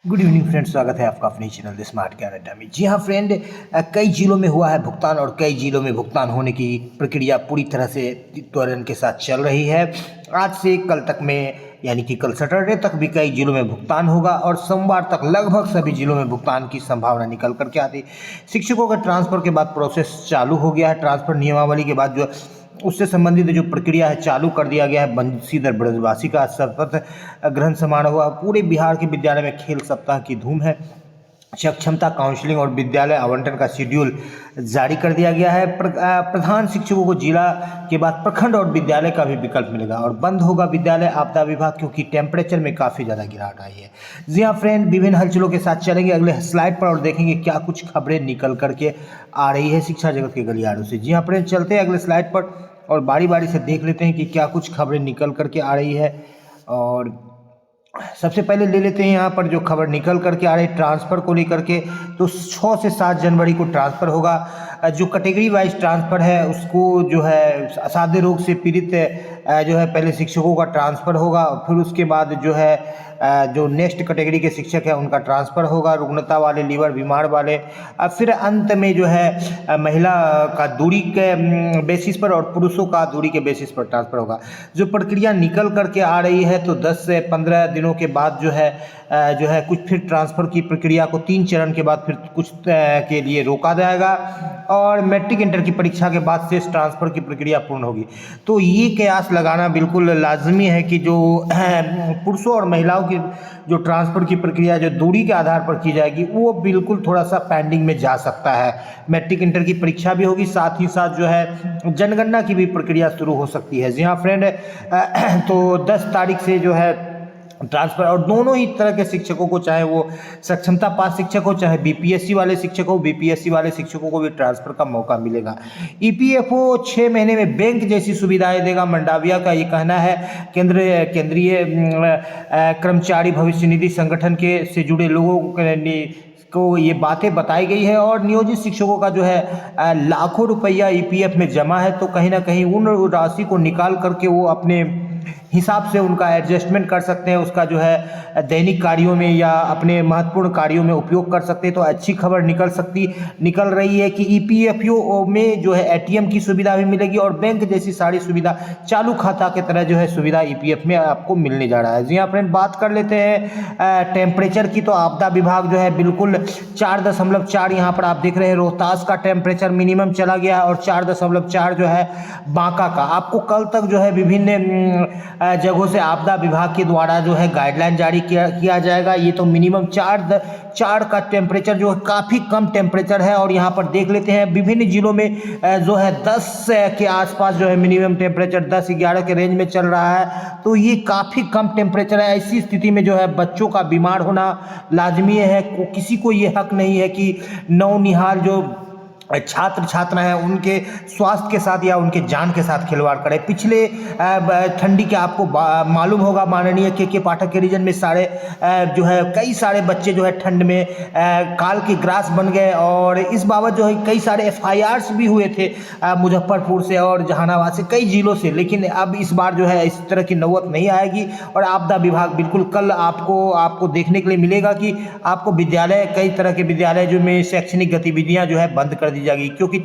Good evening friend, स्वागत है आपका अपने चैनल द स्मार्ट ज्ञान अड्डा में। जी हाँ फ्रेंड, कई जिलों में हुआ है भुगतान और कई जिलों में भुगतान होने की प्रक्रिया पूरी तरह से त्वरण के साथ चल रही है। आज से कल तक में यानी कि कल सैटरडे तक भी कई जिलों में भुगतान होगा और सोमवार तक लगभग सभी जिलों में भुगतान की संभावना निकल करके आती। शिक्षकों का ट्रांसफ़र के बाद प्रोसेस चालू हो गया है। ट्रांसफ़र नियमावली के बाद जो उससे संबंधित जो प्रक्रिया है चालू कर दिया गया है। बंसीधर ब्रजवासी का शपथ ग्रहण समारोह हुआ। पूरे बिहार के विद्यालय में खेल सप्ताह की धूम है। सक्षमता काउंसलिंग और विद्यालय आवंटन का शेड्यूल जारी कर दिया गया है। प्रधान शिक्षकों को जिला के बाद प्रखंड और विद्यालय का भी विकल्प मिलेगा और बंद होगा विद्यालय आपदा विभाग, क्योंकि टेम्परेचर में काफ़ी ज़्यादा गिरावट आई है। जी हाँ फ्रेंड, विभिन्न हलचलों के साथ चलेंगे अगले स्लाइड पर और देखेंगे क्या कुछ खबरें निकल करके आ रही है शिक्षा जगत के गलियारों से। जी हाँ फ्रेंड, चलते हैं अगले स्लाइड पर और बारी बारी से देख लेते हैं कि क्या कुछ खबरें निकल करके आ रही है। और सबसे पहले ले लेते हैं यहाँ पर जो खबर निकल करके आ रही ट्रांसफ़र को लेकर के। तो 6 से 7 जनवरी को ट्रांसफ़र होगा। जो कैटेगरी वाइज ट्रांसफ़र है उसको जो है असाध्य रोग से पीड़ित जो है पहले शिक्षकों का ट्रांसफ़र होगा। फिर उसके बाद जो है जो नेक्स्ट कैटेगरी के शिक्षक है उनका ट्रांसफ़र होगा, रुग्णता वाले, लीवर बीमार वाले। फिर अंत में जो है महिला का दूरी के बेसिस पर और पुरुषों का दूरी के बेसिस पर ट्रांसफ़र होगा। जो प्रक्रिया निकल करके आ रही है तो 10 से 15 दिनों के बाद जो है कुछ फिर ट्रांसफ़र की प्रक्रिया को 3 चरण के बाद फिर कुछ के लिए रोका जाएगा और मैट्रिक इंटर की परीक्षा के बाद से ट्रांसफ़र की प्रक्रिया पूर्ण होगी। तो ये कयास लगाना बिल्कुल लाजमी है कि जो पुरुषों और महिलाओं की जो ट्रांसफ़र की प्रक्रिया जो दूरी के आधार पर की जाएगी वो बिल्कुल थोड़ा सा पेंडिंग में जा सकता है। मैट्रिक इंटर की परीक्षा भी होगी, साथ ही साथ जो है जनगणना की भी प्रक्रिया शुरू हो सकती है। जी हाँ फ्रेंड, तो 10 तारीख से जो है ट्रांसफ़र और दोनों ही तरह के शिक्षकों को, चाहे वो सक्षमता पास शिक्षक हो चाहे बीपीएससी वाले शिक्षक हो, बीपीएससी वाले शिक्षकों को भी ट्रांसफ़र का मौका मिलेगा। ईपीएफओ 6 महीने में बैंक जैसी सुविधाएं देगा, मंडाविया का ये कहना है। केंद्रीय कर्मचारी भविष्य निधि संगठन के से जुड़े लोगों को ये बातें बताई गई है। और नियोजित शिक्षकों का जो है लाखों रुपया ईपीएफ में जमा है, तो कहीं ना कहीं उन राशि को निकाल करके वो अपने हिसाब से उनका एडजस्टमेंट कर सकते हैं, उसका जो है दैनिक कार्यों में या अपने महत्वपूर्ण कार्यों में उपयोग कर सकते हैं। तो अच्छी खबर निकल रही है कि ईपीएफओ में जो है एटीएम की सुविधा भी मिलेगी और बैंक जैसी सारी सुविधा चालू खाता की तरह जो है सुविधा ईपीएफ में आपको मिलने जा रहा है। जी हाँ फ्रेंड, बात कर लेते हैं टेम्परेचर की। तो आपदा विभाग जो है बिल्कुल 4.4 यहाँ पर आप देख रहे हैं रोहतास का टेम्परेचर मिनिमम चला गया है और 4.4 जो है बांका का। आपको कल तक जो है विभिन्न जगहों से आपदा विभाग के द्वारा जो है गाइडलाइन जारी किया जाएगा। ये तो मिनिमम 4 का टेम्परेचर जो है काफ़ी कम टेम्परेचर है। और यहाँ पर देख लेते हैं विभिन्न जिलों में जो है 10 के आसपास जो है मिनिमम टेम्परेचर 10-11 के रेंज में चल रहा है। तो ये काफ़ी कम टेम्परेचर है। ऐसी स्थिति में जो है बच्चों का बीमार होना लाजमी है। किसी को ये हक नहीं है कि नौनिहाल जो छात्र छात्रा हैं उनके स्वास्थ्य के साथ या उनके जान के साथ खिलवाड़ करे। पिछले ठंडी के आपको मालूम होगा, माननीय के पाठक के रीजन में जो है कई सारे बच्चे जो है ठंड में काल की ग्रास बन गए और इस बाबत जो है कई सारे एफआईआर्स भी हुए थे मुजफ्फरपुर से और जहानाबाद से, कई जिलों से। लेकिन अब इस बार जो है इस तरह की नौबत नहीं आएगी और आपदा विभाग बिल्कुल कल आपको देखने के लिए मिलेगा कि आपको विद्यालय, कई तरह के विद्यालय जो में शैक्षणिक गतिविधियां जो है बंद कर दी जाएगी, क्योंकि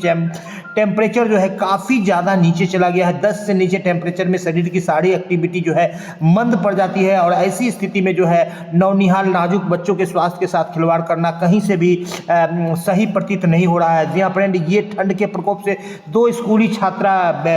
टेम्परेचर जो है काफ़ी ज़्यादा नीचे चला गया है। 10 से नीचे टेम्परेचर में शरीर की सारी एक्टिविटी जो है मंद पड़ जाती है और ऐसी स्थिति में जो है नौनिहाल नाजुक बच्चों के स्वास्थ्य के साथ खिलवाड़ करना कहीं से भी सही प्रतीत नहीं हो रहा है। जी हाँ फ्रेंड, ये ठंड के प्रकोप से 2 स्कूली छात्रा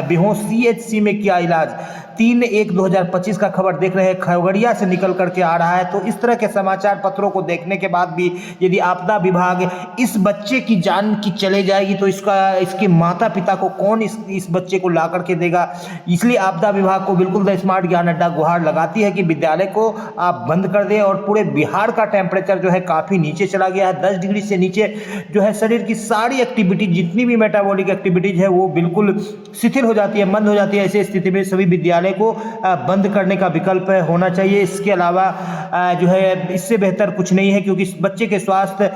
बेहोश, सीएचसी में किया इलाज। 3/1/2025 का खबर देख रहे हैं, खगड़िया से निकल करके आ रहा है। तो इस तरह के समाचार पत्रों को देखने के बाद भी यदि आपदा विभाग इस बच्चे की जान की चले जाएगी तो इसके माता पिता को कौन इस बच्चे को ला करके देगा। इसलिए आपदा विभाग को बिल्कुल द स्मार्ट ज्ञान अड्डा गुहार लगाती है कि विद्यालय को आप बंद कर दें। और पूरे बिहार का टेम्परेचर जो है काफ़ी नीचे चला गया है। 10 डिग्री से नीचे जो है शरीर की सारी एक्टिविटी, जितनी भी मेटाबॉलिक एक्टिविटीज है वो बिल्कुल शिथिल हो जाती है, मंद हो जाती है। ऐसी स्थिति में सभी विद्यालय विद्यालय को बंद करने का विकल्प होना चाहिए। इसके अलावा जो है इससे बेहतर कुछ नहीं है, क्योंकि बच्चे के स्वास्थ्य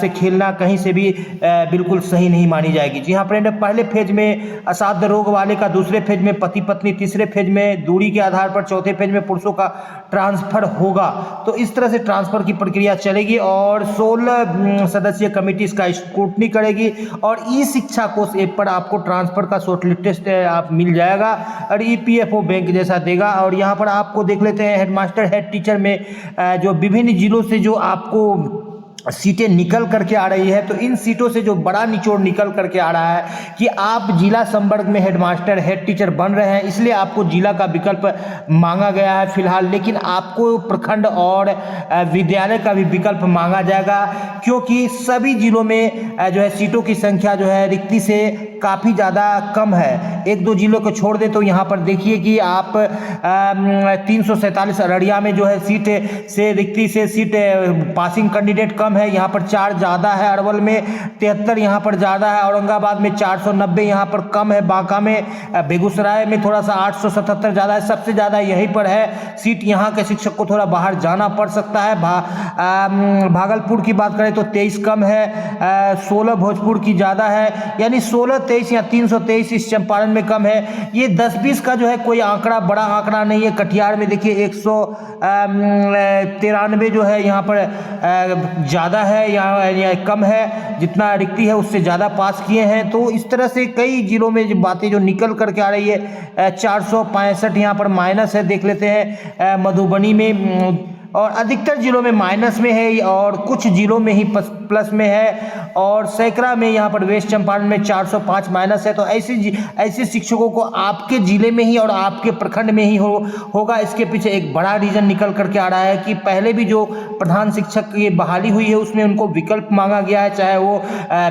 से खेलना कहीं से भी बिल्कुल सही नहीं मानी जाएगी। जी हाँ फ्रेंड, पहले फेज में असाध्य रोग वाले का, दूसरे फेज में पति पत्नी, तीसरे फेज में दूरी के आधार पर, चौथे फेज में पुरुषों का ट्रांसफर होगा। तो इस तरह से ट्रांसफर की प्रक्रिया चलेगी और 16 सदस्यीय कमेटी इसका स्क्रूटनी करेगी और ई शिक्षा कोष ऐप पर आपको ट्रांसफर का शॉर्टलिस्ट आप मिल जाएगा और ईपीएफओ बैंक जैसा देगा। और यहाँ पर आपको देख लेते हैं हेडमास्टर, हेड टीचर में जो विभिन्न जिलों से जो आपको सीटें निकल करके आ रही है, तो इन सीटों से जो बड़ा निचोड़ निकल करके आ रहा है कि आप जिला संवर्ग में हेडमास्टर, हेड टीचर बन रहे हैं, इसलिए आपको जिला का विकल्प मांगा गया है फिलहाल, लेकिन आपको प्रखंड और विद्यालय का भी विकल्प मांगा जाएगा, क्योंकि सभी जिलों में जो है सीटों की संख्या जो है रिक्ति से काफ़ी ज़्यादा कम है। एक दो जिलों को छोड़ दे तो यहाँ पर देखिए कि आप 347 अररिया में जो है सीट से रिक्ति से सीट पासिंग कैंडिडेट कम है, यहाँ पर 4 ज़्यादा है, अरवल में 73 यहाँ पर ज़्यादा है, औरंगाबाद में 490 यहाँ पर कम है, बांका में, बेगूसराय में थोड़ा सा 877 ज़्यादा है, सबसे ज़्यादा यहीं पर है सीट। यहाँ के शिक्षक को थोड़ा बाहर जाना पड़ सकता है। भागलपुर की बात करें तो 23 कम है, 16 भोजपुर की ज़्यादा है, यानी 16, 23 या 323 इस चंपारण में कम है। ये 10-20 का जो है कोई आंकड़ा, बड़ा आंकड़ा नहीं है। कटिहार में देखिए 193 जो है यहाँ पर ज़्यादा है, यहाँ कम है, जितना रिक्ति है उससे ज़्यादा पास किए हैं। तो इस तरह से कई जिलों में जो बातें जो निकल करके आ रही है, 465 यहाँ पर माइनस है, देख लेते हैं मधुबनी में, और अधिकतर जिलों में माइनस में है और कुछ जिलों में ही प्लस में है, और सैकड़ा में यहाँ पर वेस्ट चंपारण में 405 माइनस है। तो ऐसे शिक्षकों को आपके जिले में ही और आपके प्रखंड में ही होगा। इसके पीछे एक बड़ा रीजन निकल करके आ रहा है कि पहले भी जो प्रधान शिक्षक की बहाली हुई है उसमें उनको विकल्प मांगा गया है, चाहे वो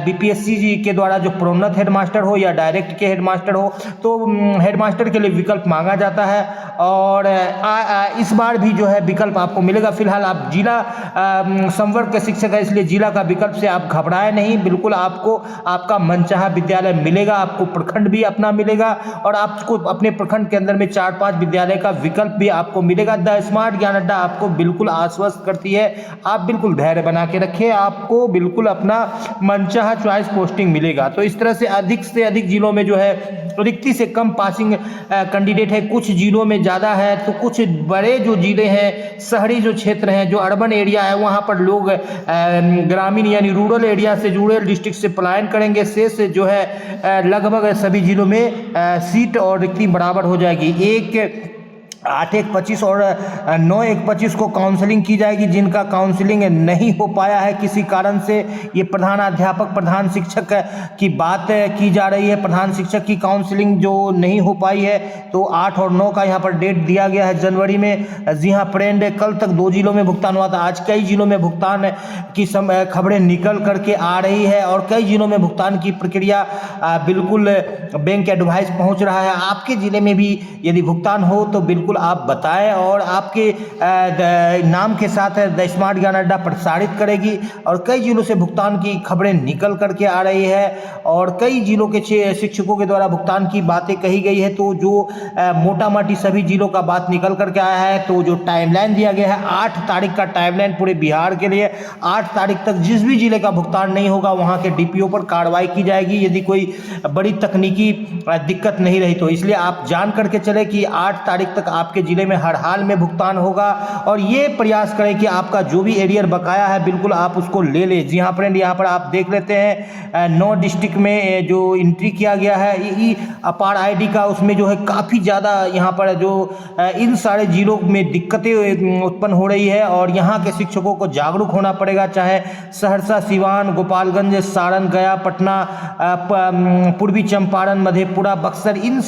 बीपीएससी के द्वारा जो प्रोन्नत हेडमास्टर हो या डायरेक्ट के हेडमास्टर हो, तो हेडमास्टर के लिए विकल्प मांगा जाता है और इस बार भी जो है विकल्प आपको मिलेगा। फिलहाल आप जिला संवर्ग के शिक्षक है, इसलिए जिला का विकल्प से आप घबराए नहीं, बिल्कुल आपको आपका मनचाहा विद्यालय मिलेगा, आपको प्रखंड भी अपना मिलेगा और आपको अपने प्रखंड के अंदर में 4-5 विद्यालय का विकल्प भी आपको मिलेगा। द स्मार्ट ज्ञान अड्डा आपको बिल्कुल आश्वस्त करती है, आप बिल्कुल धैर्य बना के रखें, आपको बिल्कुल अपना मनचाहा चॉइस पोस्टिंग मिलेगा। तो इस तरह से अधिक जिलों में जो है रिक्ति से कम पासिंग कैंडिडेट है, कुछ जिलों में ज़्यादा है, तो कुछ बड़े जो जिले हैं, शहरी जो क्षेत्र हैं, जो अर्बन एरिया है, वहाँ पर लोग ग्रामीण यानी रूरल एरिया से, रूरल डिस्ट्रिक्ट से पलायन करेंगे। शेष जो है लगभग सभी जिलों में सीट और रिक्ति बराबर हो जाएगी। 8-1-25 और 9-1-25 को काउंसलिंग की जाएगी। जिनका काउंसलिंग नहीं हो पाया है किसी कारण से, ये प्रधान अध्यापक, प्रधान शिक्षक की बात की जा रही है, प्रधान शिक्षक की काउंसलिंग जो नहीं हो पाई है, तो 8 और 9 का यहाँ पर डेट दिया गया है जनवरी में। जी हाँ फ्रेंड, कल तक 2 जिलों में भुगतान हुआ था, आज कई जिलों में भुगतान की खबरें निकल करके आ रही है और कई जिलों में भुगतान की प्रक्रिया बिल्कुल बैंक एडवाइस पहुँच रहा है। आपके ज़िले में भी यदि भुगतान हो तो बिल्कुल आप बताएं और आपके नाम के साथ द स्मार्ट ज्ञान अड्डा प्रसारित करेगी। और कई जिलों से भुगतान की खबरें निकल करके आ रही है और कई जिलों के शिक्षकों के द्वारा भुगतान की बातें कही गई है। तो जो मोटा मोटी सभी जिलों का बात निकल करके आया है, तो जो टाइमलाइन दिया गया है 8 तारीख का टाइमलाइन पूरे बिहार के लिए, 8 तारीख तक जिस भी जिले का भुगतान नहीं होगा वहाँ के डीपीओ पर कार्रवाई की जाएगी, यदि कोई बड़ी तकनीकी दिक्कत नहीं रही तो। इसलिए आप जान करके चले कि 8 तारीख तक आपके जिले में हर हाल में भुगतान होगा और ये प्रयास करें कि आपका जो भी एरियर बकाया है बिल्कुल आप उसको ले लें। जी हाँ फ्रेंड, यहाँ पर आप देख लेते हैं 9 डिस्ट्रिक्ट में जो एंट्री किया गया है ई अपार आईडी का, उसमें जो है काफ़ी ज़्यादा यहाँ पर जो इन सारे जिलों में दिक्कतें उत्पन्न हो रही है और यहाँ के शिक्षकों को जागरूक होना पड़ेगा। चाहे सहरसा, सिवान, गोपालगंज, सारण, गया, पटना, पूर्वी चंपारण, मधेपुरा, बक्सर, इन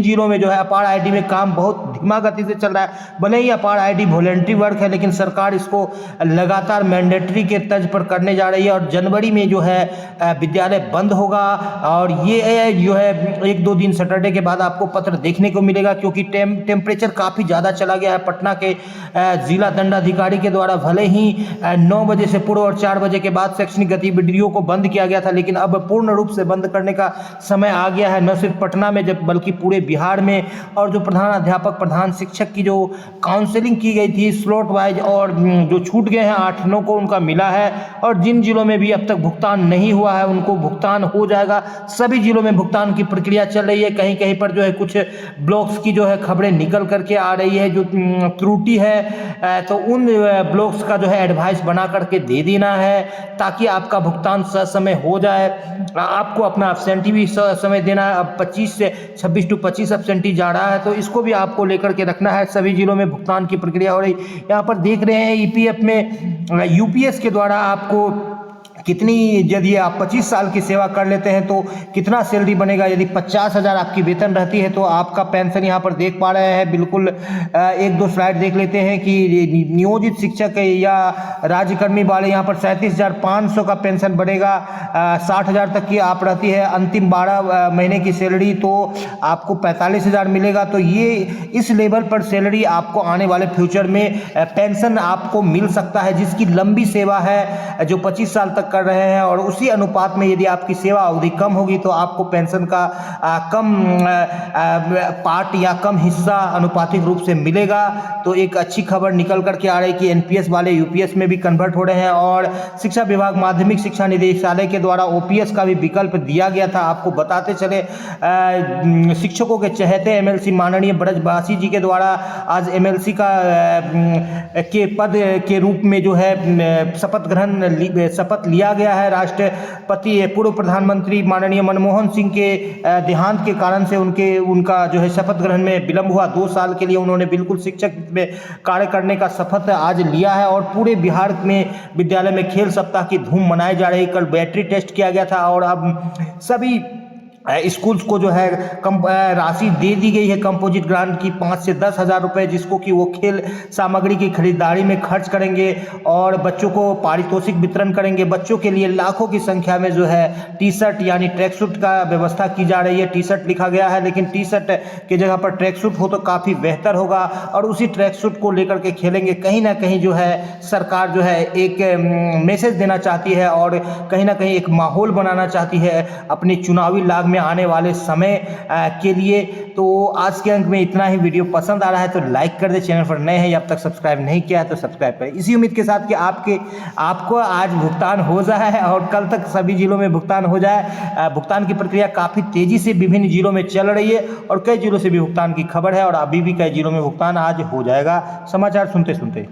जिलों में जो है अपार आईडी में काम बहुत धीमा गति से चल रहा है। भले ही अपार आईडी वॉलेंट्री वर्क है, लेकिन सरकार इसको लगातार मैंडेटरी के तर्ज पर करने जा रही है और जनवरी में जो है विद्यालय बंद होगा। और ये जो है 1-2 दिन सैटरडे के बाद आपको पत्र देखने को मिलेगा, क्योंकि टेम्परेचर काफ़ी ज़्यादा चला गया है। पटना के जिला दंडाधिकारी के द्वारा भले ही 9 बजे से पूर्व और 4 बजे के बाद शैक्षणिक गतिविधियों को बंद किया गया था, लेकिन अब पूर्ण रूप से बंद करने का समय आ गया है, न सिर्फ पटना में बल्कि पूरे बिहार में। और जो प्रधान अध्यापक प्रधान शिक्षक की जो काउंसलिंग की गई थी स्लॉट वाइज, और जो छूट गए हैं 8-9 को उनका मिला है, और जिन जिलों में भी अब तक भुगतान नहीं हुआ है उनको भुगतान हो जाएगा। सभी जिलों में भुगतान की प्रक्रिया चल रही है। कहीं कहीं पर जो है कुछ ब्लॉक्स की जो है खबरें निकल करके आ रही है जो त्रुटि है, तो उन ब्लॉक्स का जो है एडवाइस बना करके दे देना है ताकि आपका भुगतान समय हो जाए। आपको अपना एब्सेंटी भी समय देना है। अब 25 से 26 to 25 एब्सेंटी जा रहा है, तो इसको भी आपको लेकर के रखना है। सभी जिलों में भुगतान की प्रक्रिया हो रही। यहाँ पर देख रहे हैं ईपीएफ में यूपीएस के द्वारा आपको कितनी, यदि आप 25 साल की सेवा कर लेते हैं तो कितना सैलरी बनेगा। यदि 50,000 आपकी वेतन रहती है तो आपका पेंशन यहाँ पर देख पा रहे हैं। बिल्कुल 1-2 स्लाइड देख लेते हैं कि नियोजित शिक्षक या राज्यकर्मी वाले यहाँ पर 37,500 का पेंशन बनेगा। 60,000 तक की आप रहती है अंतिम 12 महीने की सैलरी तो आपको 45,000 मिलेगा। तो ये इस लेवल पर सैलरी आपको आने वाले फ्यूचर में पेंशन आपको मिल सकता है, जिसकी लंबी सेवा है जो 25 साल तक कर रहे हैं। और उसी अनुपात में यदि आपकी सेवा अवधि कम होगी तो आपको पेंशन का कम पार्ट या कम हिस्सा अनुपातिक रूप से मिलेगा। तो एक अच्छी खबर निकल करके आ रही है कि एनपीएस वाले यूपीएस में भी कन्वर्ट हो रहे हैं। और शिक्षा विभाग माध्यमिक शिक्षा निदेशालय के द्वारा ओपीएस का भी विकल्प दिया गया था। आपको बताते चले शिक्षकों के चहेते एमएलसी माननीय ब्रजवासी जी के द्वारा आज एमएलसी का के पद के रूप में जो है शपथ लिया गया है। राष्ट्रपति पूर्व प्रधानमंत्री माननीय मनमोहन सिंह के देहांत के कारण से उनका जो है शपथ ग्रहण में विलंब हुआ। 2 साल के लिए उन्होंने बिल्कुल शिक्षक में कार्य करने का शपथ आज लिया है। और पूरे बिहार में विद्यालय में खेल सप्ताह की धूम मनाई जा रही। कल बैटरी टेस्ट किया गया था और अब सभी स्कूल्स को जो है राशि दे दी गई है कंपोजिट ग्रांट की 5 से 10 हज़ार रुपये, जिसको कि वो खेल सामग्री की खरीदारी में खर्च करेंगे और बच्चों को पारितोषिक वितरण करेंगे। बच्चों के लिए लाखों की संख्या में जो है टी शर्ट यानी ट्रैक सूट का व्यवस्था की जा रही है। टी शर्ट लिखा गया है, लेकिन टी शर्ट की जगह पर ट्रैक सूट हो तो काफ़ी बेहतर होगा और उसी ट्रैक सूट को लेकर के खेलेंगे। कहीं ना कहीं जो है सरकार जो है एक मैसेज देना चाहती है और कहीं ना कहीं एक माहौल बनाना चाहती है अपने चुनावी लाग में आने वाले समय के लिए। तो आज के अंक में इतना ही। वीडियो पसंद आ रहा है तो लाइक कर दे, चैनल पर नए हैं या अब तक सब्सक्राइब नहीं किया है तो सब्सक्राइब करें, इसी उम्मीद के साथ कि आपको आज भुगतान हो जाए और कल तक सभी जिलों में भुगतान हो जाए। भुगतान की प्रक्रिया काफ़ी तेजी से विभिन्न जिलों में चल रही है और कई जिलों से भी भुगतान की खबर है और अभी भी कई जिलों में भुगतान आज हो जाएगा। समाचार सुनते सुनते